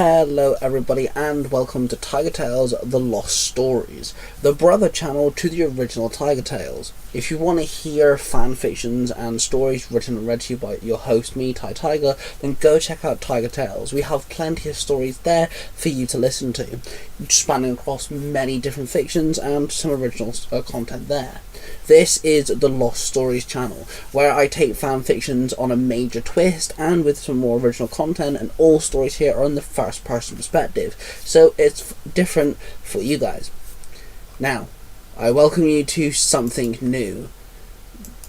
Hello everybody and welcome to Tiger Tales The Lost Stories, the brother channel to the original Tiger Tales. If you want to hear fan fictions and stories written and read to you by your host, me, Tiger, then go check out Tiger Tales. We have plenty of stories there for you to listen to, spanning across many different fictions and some original content there. This is the Lost Stories channel, where I take fan fictions on a major twist and with some more original content, and all stories here are in the first person perspective, so it's different for you guys. Now, I welcome you to something new,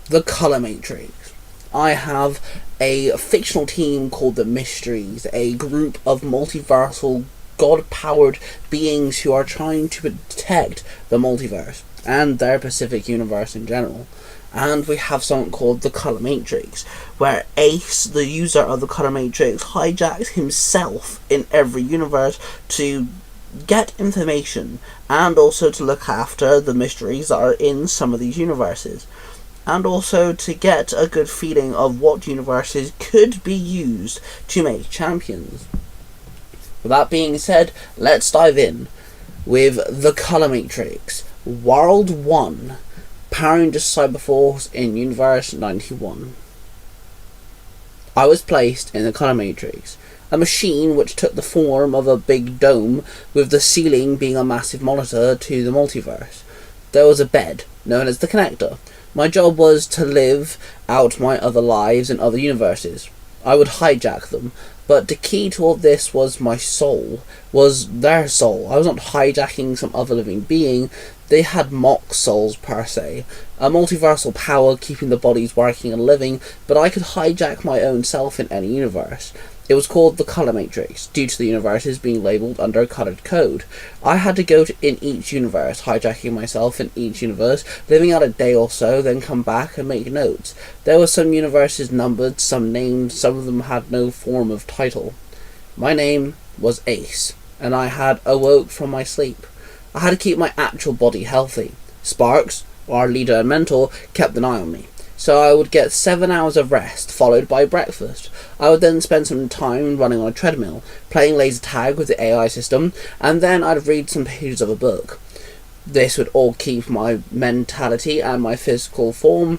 the Colour Matrix. I have a fictional team called the Mysteries, a group of multiversal, god-powered beings who are trying to protect the multiverse and their Pacific universe in general. And we have something called the Colour Matrix, where Ace, the user of the Colour Matrix, hijacks himself in every universe to get information and also to look after the mysteries that are in some of these universes, and also to get a good feeling of what universes could be used to make champions. With that being said, let's dive in with the Colour Matrix, World 1, powering the Cyberforce in Universe 91. I was placed in the Colour Matrix, a machine which took the form of a big dome, with the ceiling being a massive monitor to the multiverse. There was a bed, known as the Connector. My job was to live out my other lives in other universes. I would hijack them, but the key to all this was my soul, was their soul. I was not hijacking some other living being. They had mock souls per se, a multiversal power keeping the bodies working and living, but I could hijack my own self in any universe. It was called the Colour Matrix, due to the universes being labelled under a coloured code. I had to go in each universe, hijacking myself in each universe, living out a day or so, then come back and make notes. There were some universes numbered, some named, some of them had no form of title. My name was Ace, and I had awoke from my sleep. I had to keep my actual body healthy. Sparks, our leader and mentor, kept an eye on me, so I would get 7 hours of rest, followed by breakfast. I would then spend some time running on a treadmill, playing laser tag with the AI system, and then I'd read some pages of a book. This would all keep my mentality and my physical form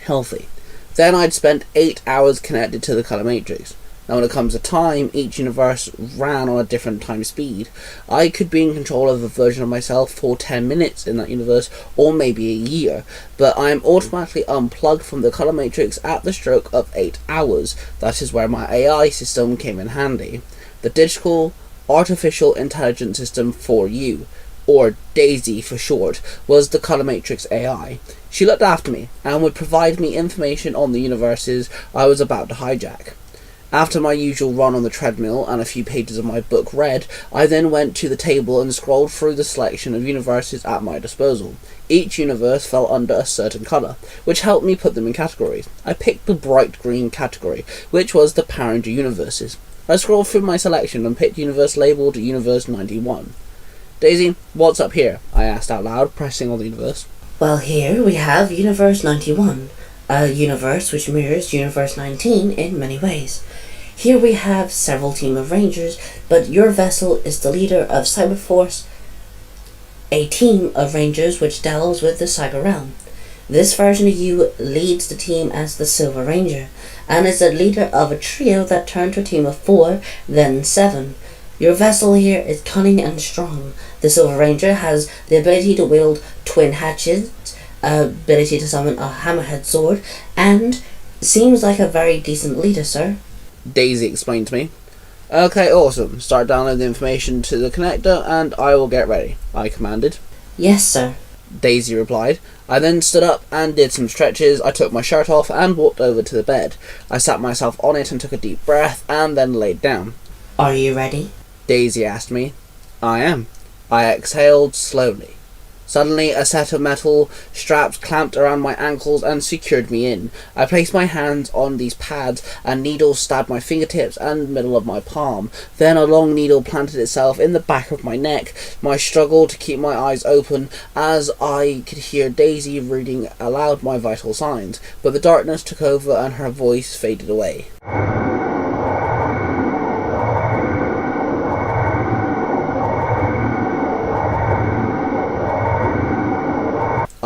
healthy. Then I'd spend 8 hours connected to the Colour Matrix. Now when it comes to time, each universe ran on a different time speed. I could be in control of a version of myself for 10 minutes in that universe, or maybe a year, but I am automatically unplugged from the Colour Matrix at the stroke of 8 hours. That is where my AI system came in handy. The Digital Artificial Intelligence System for You, or DAISY for short, was the Colour Matrix AI. She looked after me, and would provide me information on the universes I was about to hijack. After my usual run on the treadmill and a few pages of my book read, I then went to the table and scrolled through the selection of universes at my disposal. Each universe fell under a certain colour, which helped me put them in categories. I picked the bright green category, which was the Power Ranger universes. I scrolled through my selection and picked universe labelled Universe 91. Daisy, what's up here? I asked out loud, pressing on the universe. Well, here we have Universe 91, a universe which mirrors Universe 19 in many ways. Here we have several team of Rangers, but your vessel is the leader of Cyberforce, a team of Rangers which delves with the Cyber Realm. This version of you leads the team as the Silver Ranger, and is the leader of a trio that turned to a team of 4, then 7. Your vessel here is cunning and strong. The Silver Ranger has the ability to wield twin hatchets, ability to summon a hammerhead sword, and seems like a very decent leader, sir. Daisy explained to me. Okay, awesome. Start downloading the information to the connector and I will get ready, I commanded. Yes, sir. Daisy replied. I then stood up and did some stretches. I took my shirt off and walked over to the bed. I sat myself on it and took a deep breath and then laid down. Are you ready? Daisy asked me. I am. I exhaled slowly. Suddenly, a set of metal straps clamped around my ankles and secured me in. I placed my hands on these pads, and needles stabbed my fingertips and middle of my palm. Then a long needle planted itself in the back of my neck. I struggled to keep my eyes open as I could hear Daisy reading aloud my vital signs, but the darkness took over and her voice faded away.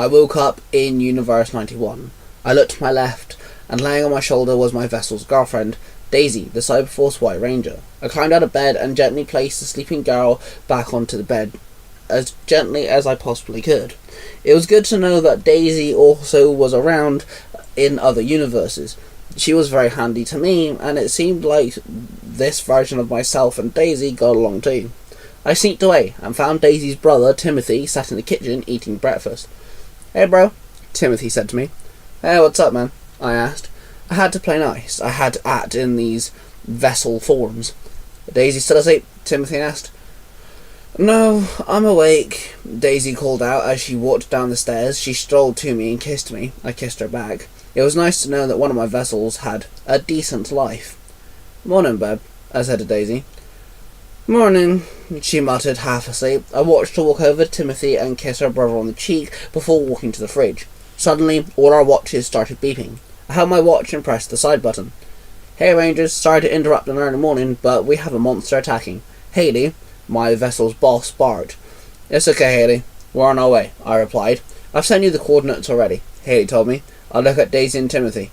I woke up in Universe 91. I looked to my left, and laying on my shoulder was my vessel's girlfriend, Daisy, the Cyberforce White Ranger. I climbed out of bed and gently placed the sleeping girl back onto the bed, as gently as I possibly could. It was good to know that Daisy also was around in other universes. She was very handy to me, and it seemed like this version of myself and Daisy got along too. I sneaked away and found Daisy's brother, Timothy, sat in the kitchen eating breakfast. "Hey bro," Timothy said to me. "Hey, what's up, man?" I asked. I had to play nice. I had to act in these vessel forms. "Daisy still asleep?" Timothy asked. "No, I'm awake," Daisy called out as she walked down the stairs. She strolled to me and kissed me. I kissed her back. It was nice to know that one of my vessels had a decent life. "Morning, babe," I said to Daisy. "Morning," she muttered, half asleep. I watched her walk over to Timothy and kiss her brother on the cheek before walking to the fridge. Suddenly, all our watches started beeping. I held my watch and pressed the side button. "Hey Rangers, sorry to interrupt an early morning, but we have a monster attacking. Haley," my vessel's boss, barked. "It's okay, Haley. We're on our way," I replied. "I've sent you the coordinates already," Haley told me. I looked at Daisy and Timothy.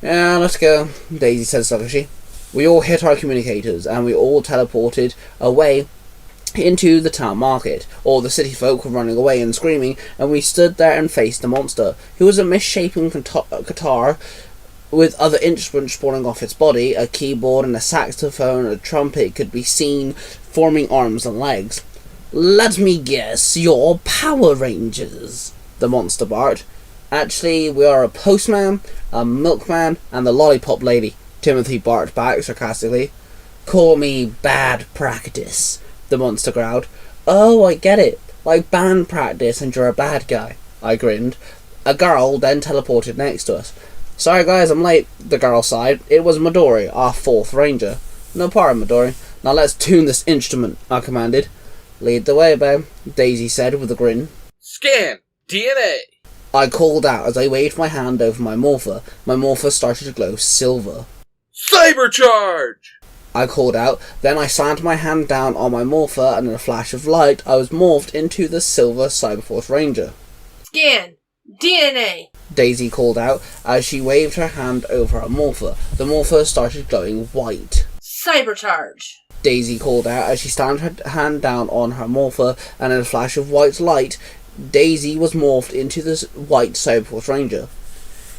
"Yeah, let's go," Daisy said sluggishly. We all hit our communicators, and we all teleported away into the town market. All the city folk were running away and screaming, and we stood there and faced the monster, who was a misshapen guitar with other instruments spawning off its body. A keyboard and a saxophone and a trumpet could be seen forming arms and legs. "Let me guess, you're Power Rangers," the monster barked. "Actually, we are a postman, a milkman, and the lollipop lady," Timothy barked back sarcastically. "Call me Bad Practice," the monster growled. "Oh, I get it. Like band practice and you're a bad guy," I grinned. A girl then teleported next to us. "Sorry guys, I'm late," the girl sighed. It was Midori, our 4th ranger. "No problem, Midori. Now let's tune this instrument," I commanded. "Lead the way, babe," Daisy said with a grin. "Scan DNA," I called out as I waved my hand over my morpher. My morpher started to glow silver. "Cybercharge," I called out. Then I slammed my hand down on my morpher, and in a flash of light, I was morphed into the silver Cyberforce Ranger. "Scan DNA," Daisy called out as she waved her hand over her morpher. The morpher started glowing white. "Cybercharge," Daisy called out as she slammed her hand down on her morpher, and in a flash of white light, Daisy was morphed into the white Cyberforce Ranger.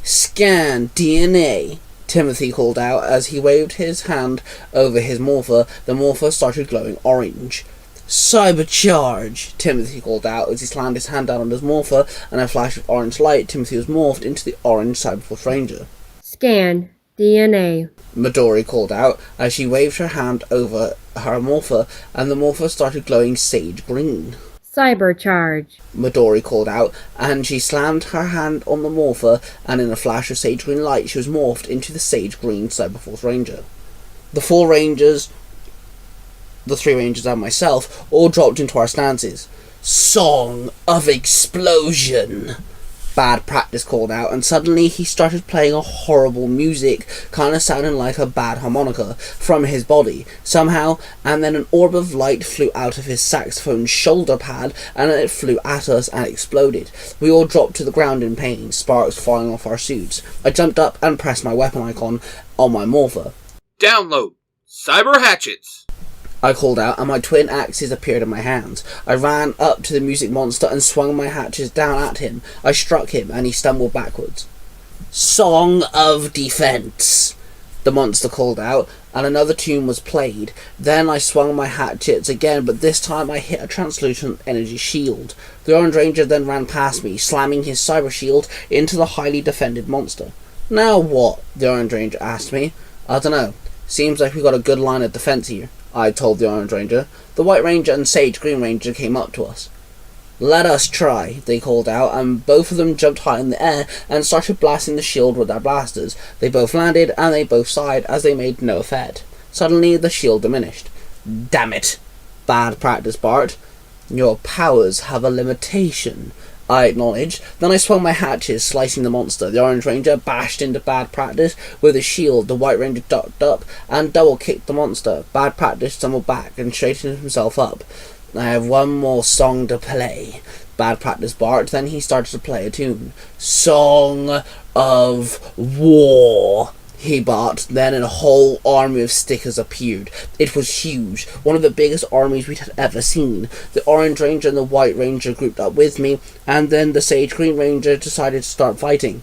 "Scan DNA," Timothy called out as he waved his hand over his morpher. The morpher started glowing orange. "Cybercharge," Timothy called out as he slammed his hand down on his morpher, and in a flash of orange light, Timothy was morphed into the orange Cyberforce Ranger. "Scan DNA," Midori called out as she waved her hand over her morpher, and the morpher started glowing sage green. "Cybercharge," Midori called out, and she slammed her hand on the morpher, and in a flash of sage green light, she was morphed into the sage green Cyberforce Ranger. The 4 rangers, the 3 rangers and myself, all dropped into our stances. "Song of Explosion," Bad Practice called out, and suddenly he started playing a horrible music, kind of sounding like a bad harmonica, from his body, somehow, and then an orb of light flew out of his saxophone shoulder pad, and it flew at us and exploded. We all dropped to the ground in pain, sparks falling off our suits. I jumped up and pressed my weapon icon on my morpher. "Download Cyber Hatchets," I called out, and my twin axes appeared in my hands. I ran up to the music monster and swung my hatchets down at him. I struck him, and he stumbled backwards. "Song of Defense," the monster called out, and another tune was played. Then I swung my hatchets again, but this time I hit a translucent energy shield. The Orange Ranger then ran past me, slamming his cyber shield into the highly defended monster. "Now what?" the Orange Ranger asked me. "I dunno. Seems like we got a good line of defense here," I told the Orange Ranger. The White Ranger and Sage Green Ranger came up to us. "Let us try," they called out, and both of them jumped high in the air and started blasting the shield with their blasters. They both landed, and they both sighed as they made no effect. Suddenly, the shield diminished. "Damn it," Bad Practice barked. "Your powers have a limitation," I acknowledged. Then I swung my hatchets, slicing the monster. The Orange Ranger bashed into Bad Practice with his shield. The White Ranger ducked up and double-kicked the monster. Bad Practice stumbled back and straightened himself up. I have one more song to play. Bad Practice barked, then he started to play a tune. Song of War, he barked, then a whole army of stickers appeared. It was huge, one of the biggest armies we'd had ever seen. The Orange Ranger and the White Ranger grouped up with me, and then the Sage Green Ranger decided to start fighting.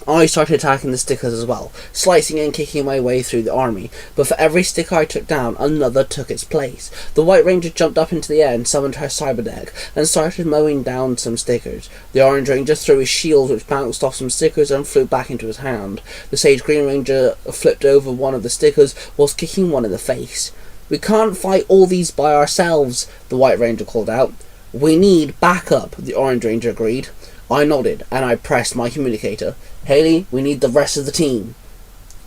I started attacking the stickers as well, slicing and kicking my way through the army, but for every sticker I took down, another took its place. The White Ranger jumped up into the air and summoned her cyber deck, and started mowing down some stickers. The Orange Ranger threw his shield, which bounced off some stickers and flew back into his hand. The Sage Green Ranger flipped over one of the stickers whilst kicking one in the face. "We can't fight all these by ourselves," the White Ranger called out. "We need backup," the Orange Ranger agreed. I nodded, and I pressed my communicator. "Haley, we need the rest of the team,"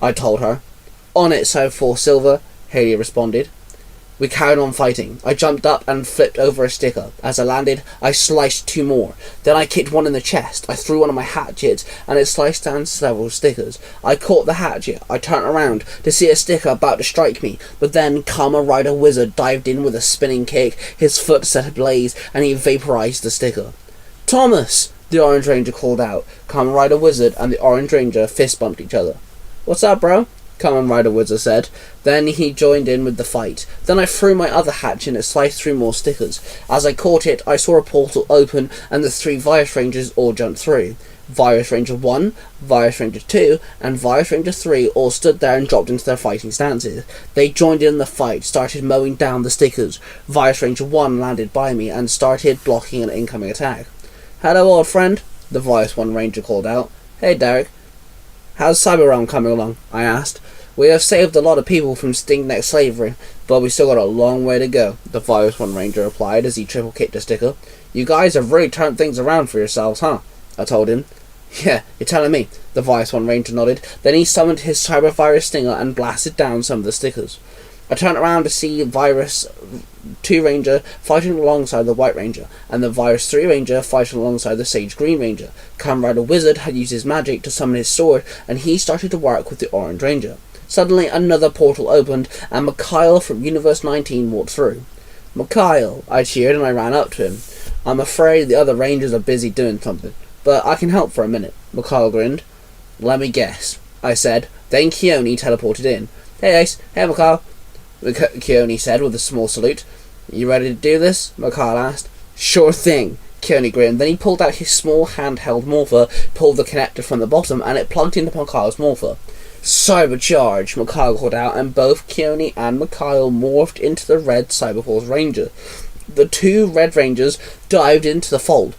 I told her. "On it, South 4 Silver," Haley responded. We carried on fighting. I jumped up and flipped over a sticker. As I landed, I sliced 2 more. Then I kicked one in the chest. I threw one of my hatchets, and it sliced down several stickers. I caught the hatchet. I turned around to see a sticker about to strike me, but then Kamen Rider Wizard dived in with a spinning kick. His foot set ablaze, and he vaporized the sticker. "Thomas!" the Orange Ranger called out. Kamen Rider Wizard and the Orange Ranger fist bumped each other. "What's up, bro?" Kamen Rider Wizard said. Then he joined in with the fight. Then I threw my other hatchet and it sliced through more stickers. As I caught it, I saw a portal open and the 3 Virus Rangers all jumped through. Virus Ranger 1, Virus Ranger 2, and Virus Ranger 3 all stood there and dropped into their fighting stances. They joined in the fight, started mowing down the stickers. Virus Ranger 1 landed by me and started blocking an incoming attack. "Hello, old friend," the Virus 1 Ranger called out. "Hey, Derek. How's Cyber Realm coming along?" I asked. "We have saved a lot of people from stingneck slavery, but we still got a long way to go," the Virus 1 Ranger replied as he triple-kicked a sticker. "You guys have really turned things around for yourselves, huh?" I told him. "Yeah, you're telling me," the Virus 1 Ranger nodded. Then he summoned his Cyber Virus Stinger and blasted down some of the stickers. I turned around to see Virus 2 Ranger fighting alongside the White Ranger, and the Virus 3 Ranger fighting alongside the Sage Green Ranger. Kamen Rider Wizard had used his magic to summon his sword, and he started to work with the Orange Ranger. Suddenly, another portal opened, and Mikhail from Universe 19 walked through. "Mikhail," I cheered, and I ran up to him. "I'm afraid the other Rangers are busy doing something, but I can help for a minute," Mikhail grinned. "Let me guess," I said. Then Keone teleported in. "Hey, Ace. Hey, Mikhail," Keone said with a small salute. "You ready to do this?" Mikhail asked. "Sure thing," Keone grinned. Then he pulled out his small handheld morpher, pulled the connector from the bottom, and it plugged into Mikhail's morpher. "Cybercharge," Mikhail called out, and both Keone and Mikhail morphed into the red Cyberforce Ranger. The 2 Red Rangers dived into the fold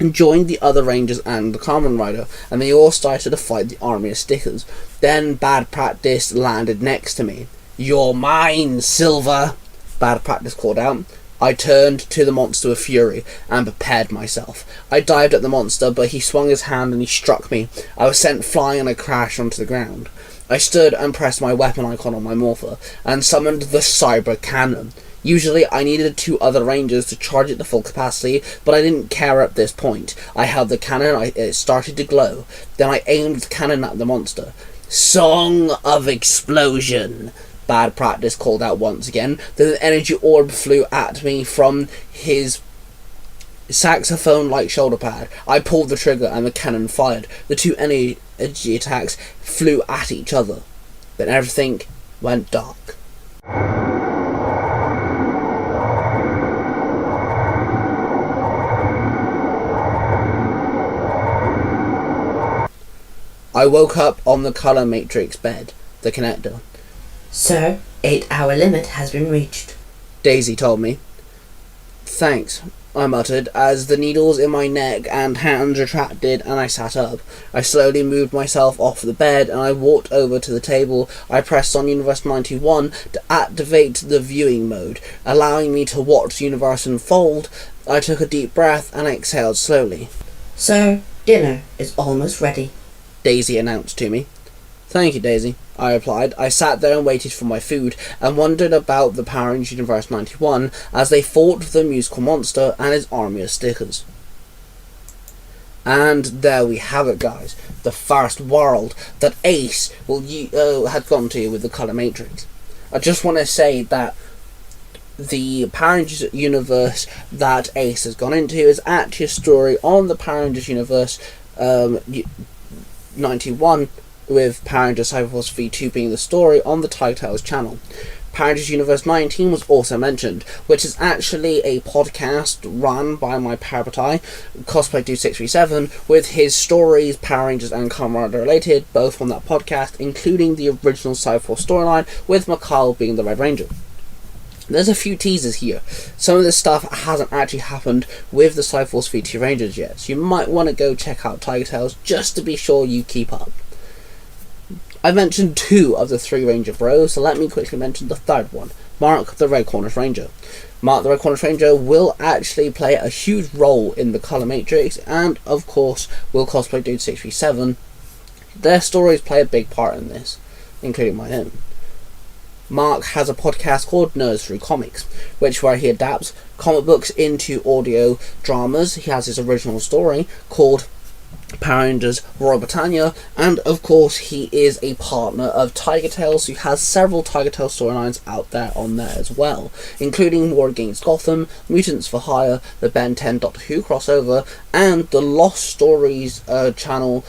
and joined the other Rangers and the Kamen Rider, and they all started to fight the army of stickers. Then Bad Practice landed next to me. "You're mine, Silver," Bad Practice called out. I turned to the monster with fury and prepared myself. I dived at the monster, but he swung his hand and he struck me. I was sent flying and I crashed onto the ground. I stood and pressed my weapon icon on my morpher and summoned the Cyber Cannon. Usually I needed 2 other Rangers to charge it to full capacity, but I didn't care at this point. I held the cannon, it started to glow. Then I aimed the cannon at the monster. "Song of Explosion," Bad Practice called out once again. Then an energy orb flew at me from his saxophone-like shoulder pad. I pulled the trigger and the cannon fired. The 2 energy attacks flew at each other. Then everything went dark. I woke up on the color matrix bed, the connector. "Sir, 8-hour limit has been reached," Daisy told me. "Thanks," I muttered, as the needles in my neck and hands retracted and I sat up. I slowly moved myself off the bed and I walked over to the table. I pressed on Universe 91 to activate the viewing mode, allowing me to watch the universe unfold. I took a deep breath and exhaled slowly. "Sir, dinner is almost ready," Daisy announced to me. "Thank you, Daisy," I replied. I sat there and waited for my food, and wondered about the Power Rangers Universe 91 as they fought the musical monster and his army of stickers. And there we have it, guys. The first world that Ace had gone to with the Color Matrix. I just want to say that the Power Rangers universe that Ace has gone into is actually a story on the Power Rangers universe 91, with Power Rangers Cyberforce V2 being the story on the Tiger Tales channel. Power Rangers Universe 19 was also mentioned, which is actually a podcast run by my Parabatai, Cosplay Dude 637, with his stories, Power Rangers and Kamen Rider related, both on that podcast, including the original Cyberforce storyline, with Mikhail being the Red Ranger. There's a few teasers here. Some of this stuff hasn't actually happened with the Cyberforce V2 Rangers yet, so you might want to go check out Tiger Tales just to be sure you keep up. I mentioned 2 of the 3 Ranger Bros, so let me quickly mention the third one, Mark the Red Cornish Ranger. Mark the Red Cornish Ranger will actually play a huge role in the Colour Matrix, and of course will Cosplay Dude 637. Their stories play a big part in this, including my own. Mark has a podcast called Nerds Through Comics, where he adapts comic books into audio dramas. He has his original story called Power Rangers Royal Britannia, and of course he is a partner of Tiger Tales, who has several Tiger Tales storylines out there on there as well, including War Against Gotham, Mutants for Hire, the Ben 10 Doctor Who crossover, and the Lost Stories channel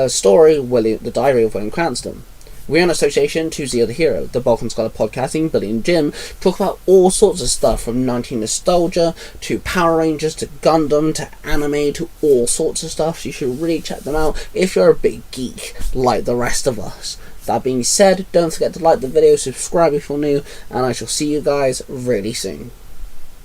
story, The Diary of William Cranston. We're in association to Zeo the Hero, the Balkan Scholar podcasting, Billy and Jim talk about all sorts of stuff, from 90s nostalgia, to Power Rangers, to Gundam, to anime, to all sorts of stuff, so you should really check them out if you're a big geek like the rest of us. That being said, don't forget to like the video, subscribe if you're new, and I shall see you guys really soon.